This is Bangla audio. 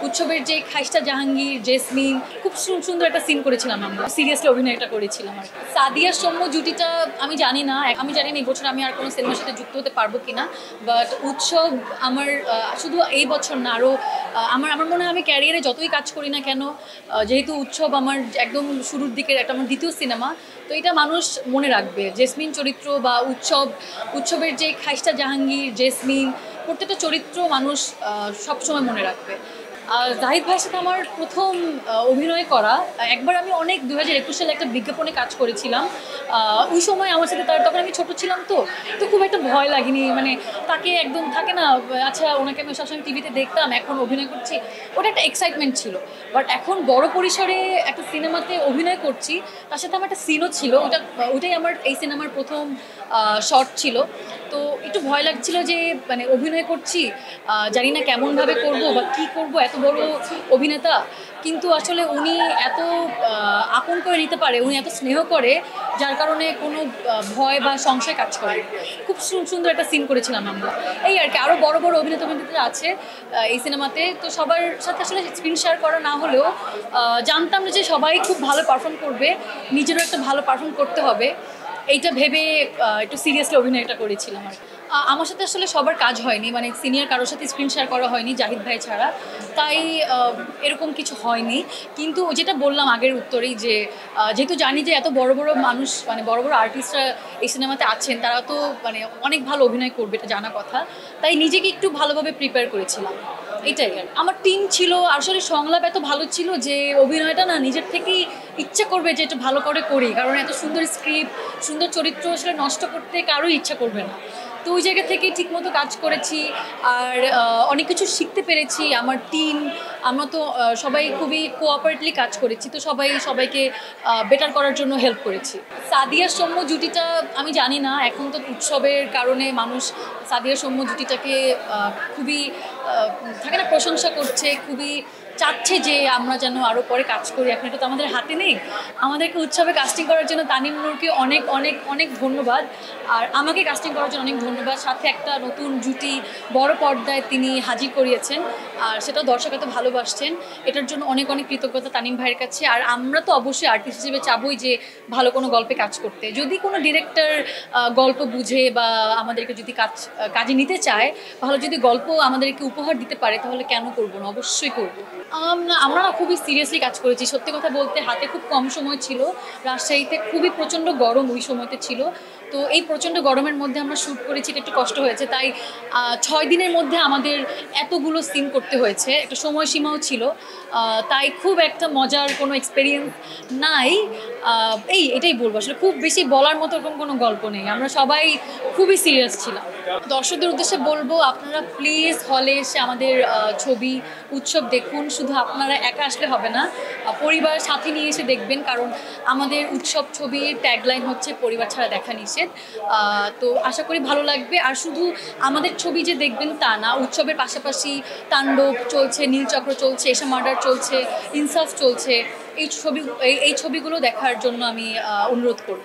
উৎসবের যে খাইস্তা জাহাঙ্গীর, জেসমিন খুব সুন্দর একটা সিন করেছিলাম, আমরা সিরিয়াসলি অভিনয়টা করেছিলাম। আর সাদিয়া সৌম্য জুটিটা আমি জানি না এই বছর আমি আর কোনো সিনেমার সাথে যুক্ত হতে পারবো কিনা, বাট উৎসব আমার শুধু এই বছর না, আরও আমার মনে হয় আমি ক্যারিয়ারে যতই কাজ করি না কেন, যেহেতু উৎসব আমার একদম শুরুর দিকের একটা আমার দ্বিতীয় সিনেমা, তো এটা মানুষ মনে রাখবে। জেসমিন চরিত্র বা উৎসবের যে খাইস্তা জাহাঙ্গীর, জেসমিন প্রত্যেকটা চরিত্র মানুষ সবসময় মনে রাখবে। জাহিদ ভাইয়ের সাথে আমার প্রথম অভিনয় করা, একবার আমি অনেক 2021 সালে একটা বিজ্ঞাপনে কাজ করেছিলাম। ওই সময় আমার সাথে তখন আমি ছোট ছিলাম, তো খুব একটা ভয় লাগেনি, মানে তাকে একদম থাকে না, আচ্ছা ওনাকে আমি সবসময় টিভিতে দেখতাম, এখন অভিনয় করছি, ওটা একটা এক্সাইটমেন্ট ছিল। বাট এখন বড় পরিসরে একটা সিনেমাতে অভিনয় করছি, তার সাথে আমার একটা সিনও ছিল, ওটাই আমার এই সিনেমার প্রথম শর্ট ছিল। তো একটু ভয় লাগছিল যে মানে অভিনয় করছি, জানি না কেমনভাবে করব বা কী করব, এত বড় অভিনেতা, কিন্তু আসলে উনি এত আপন করে নিতে পারে, উনি এত স্নেহ করে, যার কারণে কোনো ভয় বা সংশয় কাজ করে। খুব সুন্দর একটা সিন করেছিলাম আমরা, এই আর কি। আরও বড় বড় অভিনেতা আছে এই সিনেমাতে, তো সবার সাথে আসলে স্ক্রিন শেয়ার করা না হলেও জানতাম যে সবাই খুব ভালো পারফর্ম করবে, নিজেরও একটা ভালো পারফর্ম করতে হবে, এইটা ভেবে একটু সিরিয়াসলি অভিনয়টা করেছিলাম। আর আমার সাথে আসলে সবার কাজ হয়নি, মানে সিনিয়র কারোর সাথে স্ক্রিন শেয়ার করা হয়নি জাহিদ ভাই ছাড়া, তাই এরকম কিছু হয়নি। কিন্তু যেটা বললাম আগের উত্তরেই, যে যেহেতু জানি যে এত বড় বড় মানুষ, মানে বড় বড় আর্টিস্টরা এই সিনেমাতে আছেন, তারা তো মানে অনেক ভালো অভিনয় করবে, এটা জানা কথা, তাই নিজেকে একটু ভালোভাবে প্রিপেয়ার করেছিলাম, এটাই। আর আমার টিম ছিল, আসলে সংলাপ এত ভালো ছিল যে অভিনয়টা না নিজের থেকেই ইচ্ছা করবে যে একটু ভালো করে করি, কারণ এত সুন্দর স্ক্রিপ্ট, সুন্দর চরিত্র আসলে নষ্ট করতে কারোই ইচ্ছা করবে না। তো ওই জায়গা থেকে ঠিকমতো কাজ করেছি, আর অনেক কিছু শিখতে পেরেছি। আমার টিম, আমরা তো সবাই খুবই কোঅপারেটলি কাজ করেছি, তো সবাইকে বেটার করার জন্য হেল্প করেছি। সাদিয়া সৌম্য জুটিটা আমি জানি না, এখন তো উৎসবের কারণে মানুষ সাদিয়া সৌম্য জুটিটাকে খুবই থাকে না, প্রশংসা করছে, খুবই চাচ্ছে যে আমরা যেন আরও পরে কাজ করি। এখন এটা তো আমাদের হাতে নেই। আমাদেরকে উৎসবে কাস্টিং করার জন্য তানিম নূরকে অনেক অনেক অনেক ধন্যবাদ, আর আমাকে কাস্টিং করার জন্য অনেক ধন্যবাদ। সাথে একটা নতুন জুটি বড় পর্দায় তিনি হাজির করিয়েছেন, আর সেটা দর্শক এত ভালোবাসছেন, এটার জন্য অনেক অনেক কৃতজ্ঞতা তানিম ভাইয়ের কাছে। আর আমরা তো অবশ্যই আর্টিস্ট হিসেবে চাবই যে ভালো কোনো গল্পে কাজ করতে। যদি কোনো ডিরেক্টর গল্প বুঝে বা আমাদেরকে যদি কাজে নিতে চায়, ভালো যদি গল্প আমাদেরকে উপহার দিতে পারে, তাহলে কেন করবো না, অবশ্যই করবো। আমরা খুবই সিরিয়াসলি কাজ করেছি, সত্যি কথা বলতে হাতে খুব কম সময় ছিল, রাজশাহীতে খুবই প্রচণ্ড গরম ওই সময়তে ছিল, তো এই প্রচণ্ড গরমের মধ্যে আমরা শ্যুট করেছি, এটা একটু কষ্ট হয়েছে। তাই 6 দিনের মধ্যে আমাদের এতগুলো সিন করতে হয়েছে, একটা সময়সীমাও ছিল, তাই খুব একটা মজার কোনো এক্সপেরিয়েন্স নাই। এটাই বলবো, আসলে খুব বেশি বলার মতো এরকম কোনো গল্প নেই, আমরা সবাই খুবই সিরিয়াস ছিলাম। দর্শকদের উদ্দেশ্যে বলবো, আপনারা প্লিজ হলে এসে আমাদের ছবি উৎসব দেখুন। শুধু আপনারা একা আসলে হবে না, পরিবার সাথে নিয়ে এসে দেখবেন, কারণ আমাদের উৎসব ছবির ট্যাগলাইন হচ্ছে পরিবার ছাড়া দেখা নিষেধ। তো আশা করি ভালো লাগবে। আর শুধু আমাদের ছবি যে দেখবেন তা না, উৎসবের পাশাপাশি তাণ্ডব চলছে, নীলচক্র চলছে, এশা মার্ডার চলছে, ইনসাফ চলছে, এই ছবিগুলো দেখার জন্য আমি অনুরোধ করব।